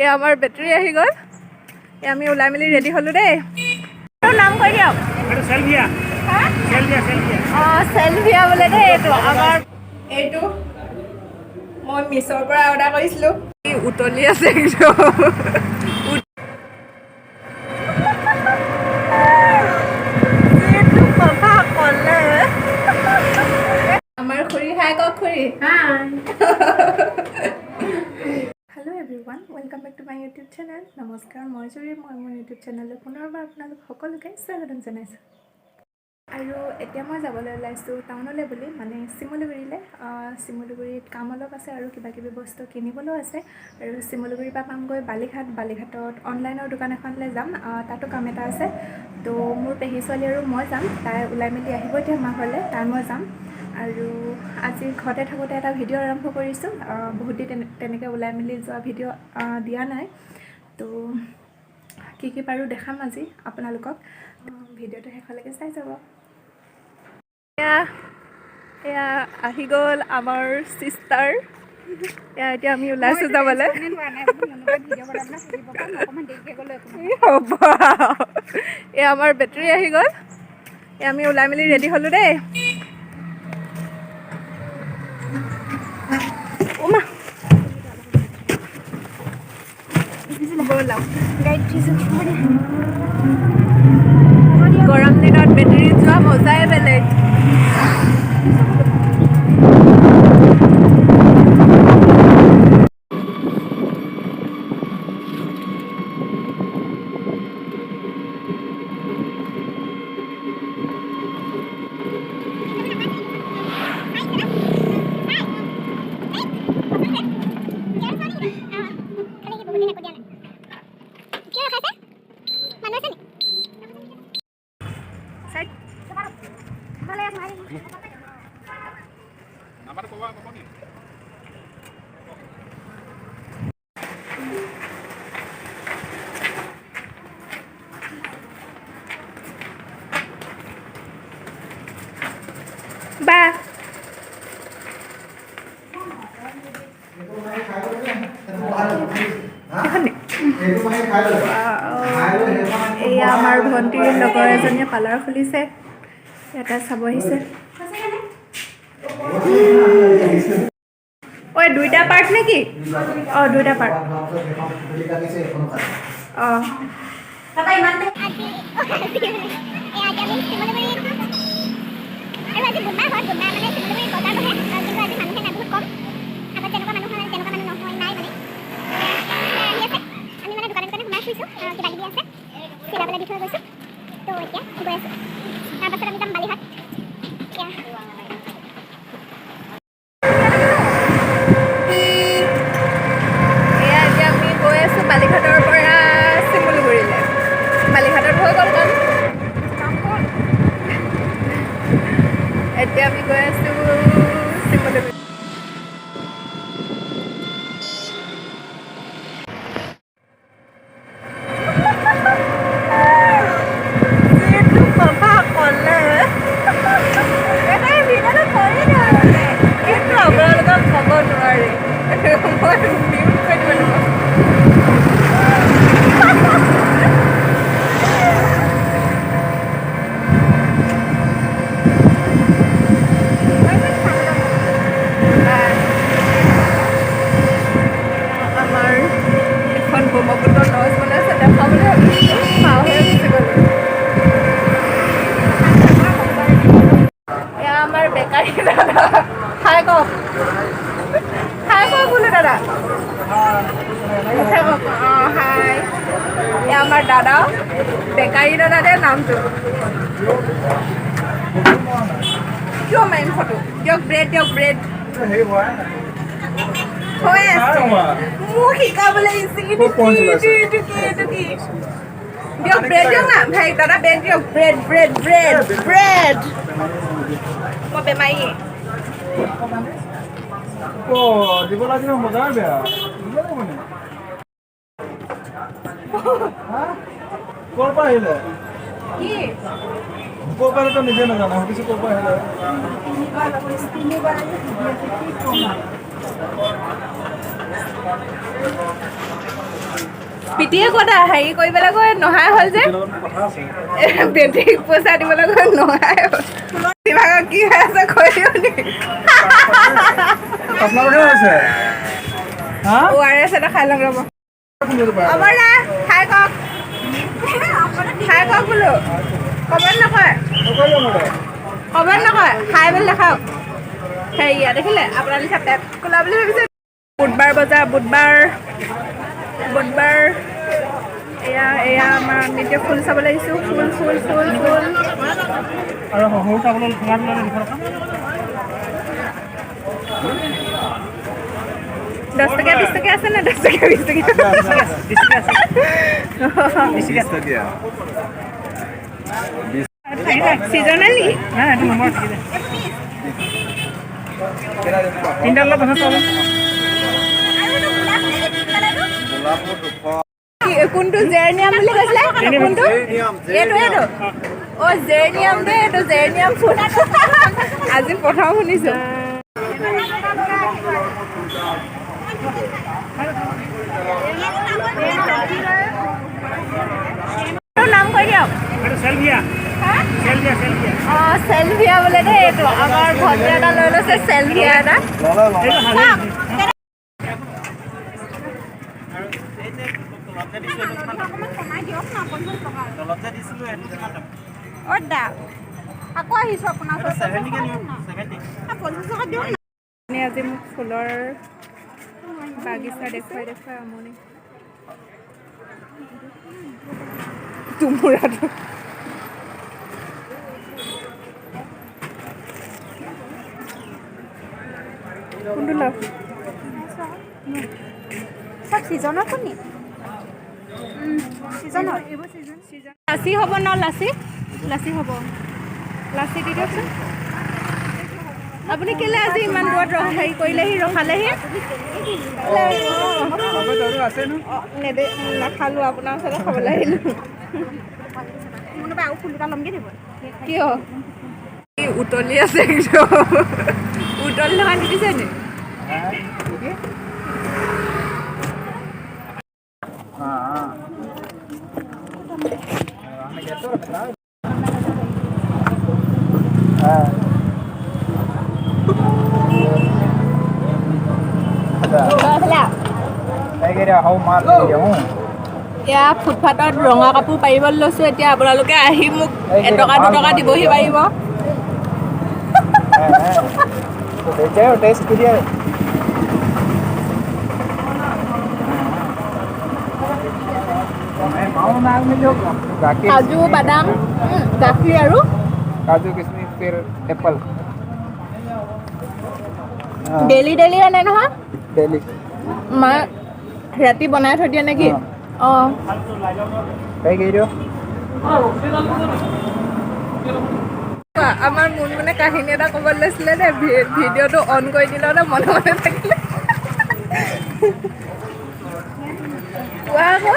এই আমাৰ বেটাৰী আহি গ'ল। আমি ওলাই মেলি ৰেডি হ'লোঁ দেই। নাম কৈ দিয়ক। অঁ চেলভিয়া বোলে দেই। এইটো আমাৰ এইটো মই মিছৰ পৰা অৰ্ডাৰ কৰিছিলোঁ। উতলি আছে আমাৰ খুৰী হাই কওক খুৰী। Hello' everyone, welcome back to my YouTube channel. নমস্কাৰ, মই জুৰি। মই মোৰ ইউটিউব চেনেললৈ পুনৰবাৰ আপোনালোক সকলোকে স্বাগতম জনাইছোঁ। আৰু এতিয়া মই যাবলৈ ওলাইছোঁ টাউনলৈ বুলি, মানে শিমলুগুৰিলৈ। শিমলুগুৰিত কাম অলপ আছে আৰু কিবাকিবি বস্তু কিনিবলৈও আছে। আৰু শিমলুগুৰিৰ পৰা পামগৈ বালিঘাটত অনলাইনৰ দোকান এখনলৈ যাম। তাতো কাম এটা আছে। তো মোৰ পেহী ছোৱালী আৰু মই যাম। তাই ওলাই মেলি আহিব এতিয়া আমাৰ ঘৰলৈ, তাই মই যাম। আৰু আজি ঘৰতে থাকোঁতে এটা ভিডিঅ' আৰম্ভ কৰিছোঁ। বহুত দিন তেনেকৈ ওলাই মেলি যোৱা ভিডিঅ' দিয়া নাই। তো কি পাৰোঁ দেখাম আজি আপোনালোকক। ভিডিঅ'টো শেষলৈকে চাই যাব। এয়া আহি গ'ল আমাৰ চিষ্টাৰ। এতিয়া আমি ওলাইছোঁ যাবলৈ। হ'ব এয়া আমাৰ বেটাৰী আহি গ'ল। আমি ওলাই মেলি ৰেডি হ'লোঁ দেই। গৰম দিনত বেটাৰীত যোৱা মজাই বেলেগ। বা এয়া আমাৰ ভণ্টিৰ লগৰ এজনীয়ে পাৰ্লাৰ খুলিছে, ইয়াতে চাব আহিছে। ঐ দুইটা পাৰ্ট নেকি? অঁ দুইটা পাৰ্ট। অঁ বালিঘাটৰ পৰা শিমলুগুৰিলৈ। বালিঘাটত হৈ গ'ল কাম। এতিয়া আমি গৈ আছোঁ শিমলুগুৰি। কিন্তু আপোনালোকক ক'ব নোৱাৰি, মই মিউট কৰি দিব লাগিব। আমাৰ এখন ব্ৰহ্মপুত্ৰ লজ বনাইছে, দেখাবলৈ ভাবিছোঁ, পাৰহৈ গুচি গ'লোঁ। এয়া আমাৰ বেকাৰী দাদা। হাই কওক, হাই কওক বোলো দাদা। অঁ হাই। এয়া আমাৰ দাদা, বেকাৰী দাদা দে নামটো। কিয় মাৰিম ফটো? দিয়ক ব্ৰেড, দিয়ক ব্ৰেড। হৈ আছে মোক শিকাবলৈ দিয়ক ব্ৰেড দিয়ক না ভাই দাদা, ব্ৰেড দিয়ক, ব্ৰেড ব্ৰেড ব্ৰেড ব্ৰেড। মই বেমাৰী। দিব লাগিব মজাৰ বেয়া মানে ক'ৰ পৰা আহিলে? ক'ৰ পৰা তো নিজে নাজানো, সুধিছোঁ ক'ৰ পৰা আহিলে? পিটিয়ে ক'ত হেৰি কৰিবলৈ গৈ নহাই হ'ল যে বেটেৰীক পইচা দিবলৈ গৈ নহাই হ'ল বিভাগত কি হৈ আছে কৈ দিওঁ নেকি ORS এটা খাই লওঁ ৰ'ব আমাৰ না খাই কওক বোলো কমেণ্ট নকয় খাই মেলি দেখাওক হেৰিয়া দেখিলে আপোনাৰ লিখা পেট খোলা বুলি ভাবিছে বুধবাৰ বজাৰ বুধবাৰ এয়া আমাৰ আমি এতিয়া ফুল চাব লাগিছোঁ ফুল আৰু সৰু চাবলৈ $10 $20 আছে না $10 $20 চিজনেলি কোনটো জেৰনিয়াম বুলি কৈছিলে কোনটো এইটো অ' জেৰনিয়াম দেই এইটো জেৰনিয়াম ফুল আজি প্ৰথম শুনিছোঁ নাম কৈ দিয়ক অঁ চেলভিয়া বোলে দেই এইটো আমাৰ ভণ্টি এটা লৈ লৈছে চেলভিয়া এটা আকৌ আহিছোঁ আপোনাৰ আজি মোক ফুলৰ বাগিচা দেখুৱাই আমনি তুমুৰাটো কোনটো লওক চব ছিজনৰ কণী লাচি হ'ব ন লাচি হ'ব লাচি দি দিয়কচোন আপুনি কেলৈ আজি ইমান দূৰত হেৰি কৰিলেহি ৰখালেহি নাখালোঁ আপোনাৰ ওচৰতে খাবলৈ আহিলোঁ কিয় উতলি আছে একদম উতলি থকা দিছে নি এয়া ফুটপাথত ৰঙা কাপোৰ পাৰিবলৈ লৈছোঁ এতিয়া আপোনালোকে আহি মোক $1 $2 দিবহি পাৰিব কাজু বাদাম গাখীৰ আৰু काजू किशमिश फिर एप्पल ডেইলি আনে নহয় डेली মা ৰাতি বনাই থৈ দিয়ে নেকি অঁ कहीं गई रहो আমাৰ মুনমুনে কাহিনী এটা ক'ব লৈছিলে দে ভিডিঅ'টো অন কৰি দিলে ন মনে থাকিলে কোৱা আকৌ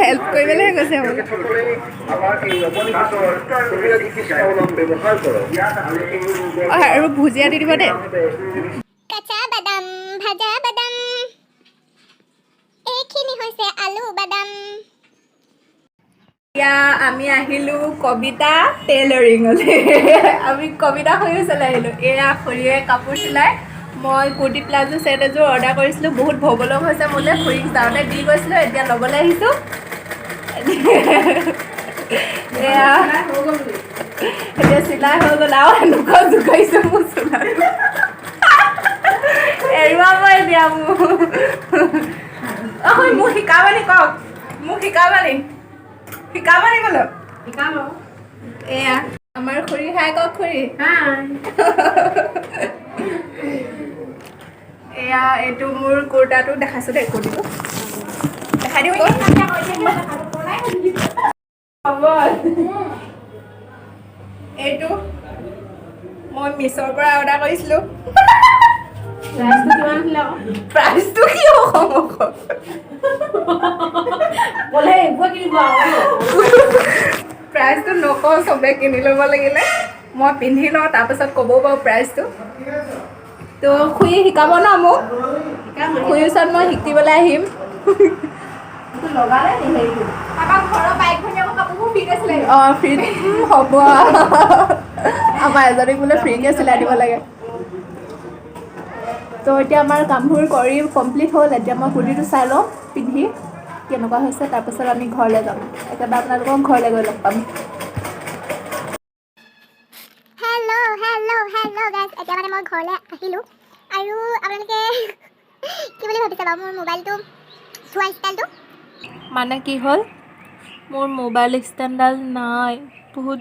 হেল্প কৰিবলৈহে কৈছে আৰু ভুজিয়া দি দিব দেই কাঁচা বাদাম ভাজা বাদাম এইখিনি হৈছে আলু বাদাম এতিয়া আমি আহিলোঁ কবিতা টেইলৰিঙলৈ আমি কবিতা খৰিও চলাই আহিলোঁ এয়া খৰিয়ে কাপোৰ চিলাই মই কুৰ্তি প্লাজো ছেট এযোৰ অৰ্ডাৰ কৰিছিলোঁ বহুত ভগলক হৈছে মোলৈ খুৰীক যাওঁতে দি গৈছিলোঁ এতিয়া ল'বলৈ আহিছোঁ এয়া এতিয়া চিলাই হৈ গ'ল আৰু এনেকুৱা জোকাৰিছোঁ মোৰ চোলাটো এৰুৱাব এতিয়া মোক শিকাবা নি কওক মোক শিকাবা নি বোলো শিকাব এয়া আমাৰ খুৰী হাই কওক খুৰী এয়া এইটো মোৰ কুৰ্তাটো দেখাইছোঁ দেই কুৰ্তিটো দেখাই দিওঁ হ'ব এইটো মই মিছৰ পৰা অৰ্ডাৰ কৰিছিলোঁ প্ৰাইচটো কি হ'ব প্ৰাইচটো নকওঁ চবে কিনি ল'ব লাগিলে মই পিন্ধি লওঁ তাৰপাছত ক'বও বাৰু প্ৰাইচটো। তো খুৰী শিকাব ন মোক, খুৰীৰ ওচৰত মই শিকিবলৈ আহিম। লগালে নি হেৰিটো? আমাৰ ঘৰৰ বাইক ভনীয়েকৰ কাপোৰবোৰ ফ্ৰীতে চিলাই দিব। অঁ ফ্ৰী হ'ব। আমাৰ এজনীক বোলে ফ্ৰীকৈ চিলাই দিব লাগে। তো এতিয়া আমাৰ কামবোৰ কৰি কমপ্লিট হ'ল। এতিয়া মই কুৰ্তিটো চাই লওঁ পিন্ধি কেনেকুৱা হৈছে, তাৰপাছত আমি ঘৰলৈ যাম। একেবাৰে আপোনালোকক ঘৰলৈ গৈ লগ পাম। হেল্ল' গাইজ, এতিয়া মানে মই ঘৰলৈ আহিলোঁ আৰু আপোনালোকে কি বুলি ভাবিছে বাৰু মোৰ মোবাইলটো থোৱা ষ্টাইলটো? মানে কি হ'ল, মোৰ মোবাইল ষ্টেণ্ডডাল নাই। বহুত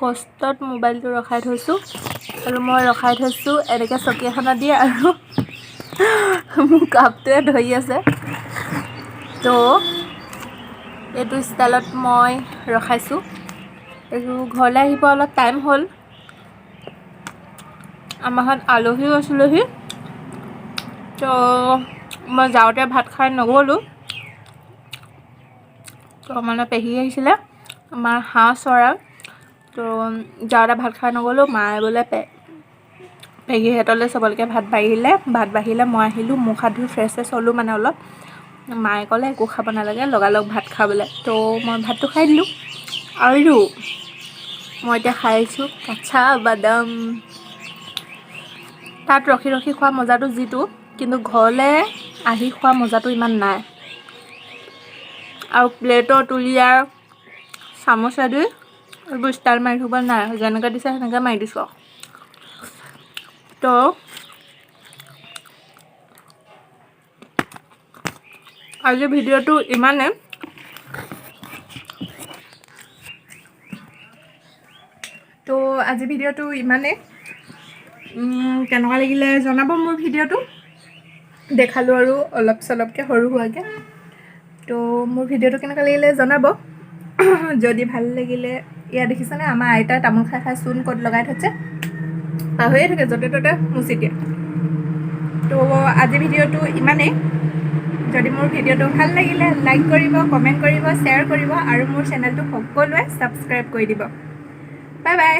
কষ্টত মোবাইলটো ৰখাই থৈছোঁ, আৰু মই ৰখাই থৈছোঁ এনেকৈ চকী এখনত দি, আৰু মোৰ কাপটোৱে ধৰি আছে। তো এইটো ষ্টাইলত মই ৰখাইছোঁ। আৰু ঘৰলৈ আহিব অলপ টাইম হ'ল। আমাৰ ঘৰত আলহীও আছিলেহি, তো মই যাওঁতে ভাত খাই নগ'লোঁ। তো মানে পেহী আহিছিলে আমাৰ হাঁহ চৰাওঁ, তো যাওঁতে ভাত খাই নগ'লোঁ। মায়ে বোলে পেহীহঁতলৈ চবলৈকে ভাত বাঢ়িলে। মই আহিলোঁ, মুখ হাত ধুই ফ্ৰেছ হ'লোঁ মানে অলপ। মায়ে ক'লে একো খাব নালাগে, লগালগ ভাত খাবলৈ। তো মই ভাতটো খাই দিলোঁ। আৰু মই এতিয়া খাই আছোঁ কাচা বাদাম। তাত ৰখি ৰখি খোৱা মজাটো যিটো, কিন্তু ঘৰলৈ আহি খোৱা মজাটো ইমান নাই। আৰু প্লেটৰ তুলিয়াৰ চামুচেদি এইবোৰ ষ্টাইল মাৰি থাকিব নাই, যেনেকৈ দিছে সেনেকৈ মাৰি দিছোঁ। তো আজি ভিডিঅ'টো ইমানেই। কেনেকুৱা লাগিলে জনাব মোৰ ভিডিঅ'টো। দেখালোঁ আৰু অলপ চলপকৈ সৰু সুৰাকৈ। তো মোৰ ভিডিঅ'টো কেনেকুৱা লাগিলে জনাব। যদি ভাল লাগিলে, ইয়াত দেখিছেনে আমাৰ আইতাই তামোল খাই খাই চূণ ক'ত লগাই থৈছে, পাহৰিয়ে থাকে য'তে ত'তে মুচি দিয়ে। তো আজি ভিডিঅ'টো ইমানেই। যদি মোৰ ভিডিঅ'টো ভাল লাগিলে লাইক কৰিব, কমেণ্ট কৰিব, শ্বেয়াৰ কৰিব, আৰু মোৰ চেনেলটো সকলোৱে ছাবস্ক্ৰাইব কৰি দিব। Bye bye.